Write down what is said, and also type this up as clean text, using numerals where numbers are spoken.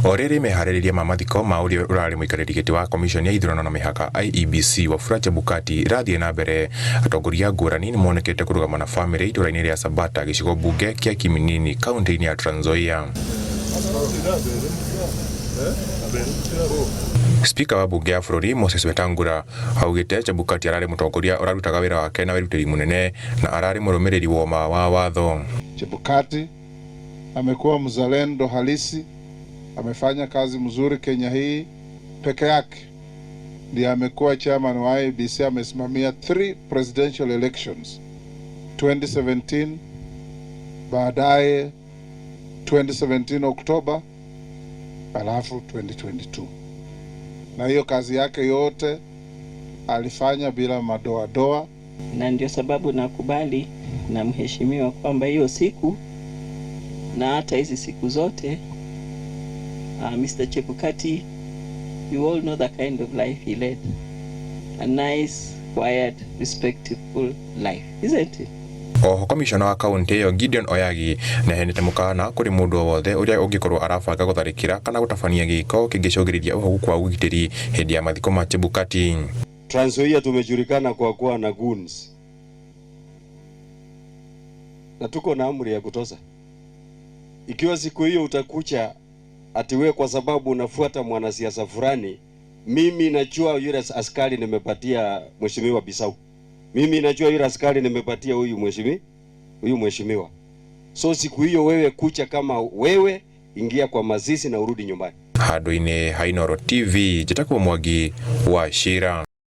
Orere meharĩrĩria ma mathiko ma ũrĩa ũrarĩ mũikarĩri gĩtĩ wa komishoni ya ithurano na mĩhaka IEBC Wafula Chebukati irathiĩ na mbere. Atongoria ngũrani nĩ monekete kũrũgama na bamĩrĩ itũũra-inĩ rĩa Sabata gĩcigo mbunge kĩa Kiminini kaunti-inĩ ya Trans Nzoia. Spika wa bunge ya bũrũri Moses Wetangula augĩte Chebukati ararĩ mũtongoria ũrarutaga wĩra wake na wĩrutĩri mũnene na ararĩ mũrũmĩrĩri wa watho. Chebukati amekuwa mzalendo halisi, amefanya kazi mzuri Kenya hii. Peke yake ndiye amekuwa chairman wa IEBC, amesimamia 3 presidential elections, 2017, baadaye 2017 Oktoba, alafu 2022. Na hiyo kazi yake yote alifanya bila madoadoa, na ndio sababu nakubali na mheshimiwa kwamba hiyo siku na hata hizi siku zote Mr. Chebukati, you all know the kind of life he led. A nice, quiet, respectful life, isn't it? Oho komishona wa kaunti ĩyo Gideon Oyagi nehenete mũkana kũrĩ mũndũ o wothe ũrĩa ũngĩkorwo arabanga gũtharĩkĩra kana gũtabania gĩko kĩngĩcũngĩrĩria ũhogu kwa ũgitĩri hĩndĩ ya mathiko ma Chebukati. Trans Nzoia tumejulikana kwa kuwa na goons, na tuko na amri ya kutoza. Ikiwa siku hiyo utakucha atiwe kwa sababu unafuata mwanasiasa fulani, mimi najua yule askari nimepatia mheshimiwa Bisau, mimi najua yule askari nimepatia huyu mheshimiwa. So siku hiyo wewe kucha kama wewe, ingia kwa mazishi na urudi nyumbani. Handũ-inĩ ha Inooro TV, Njĩtagwo Mwangi wa Shira.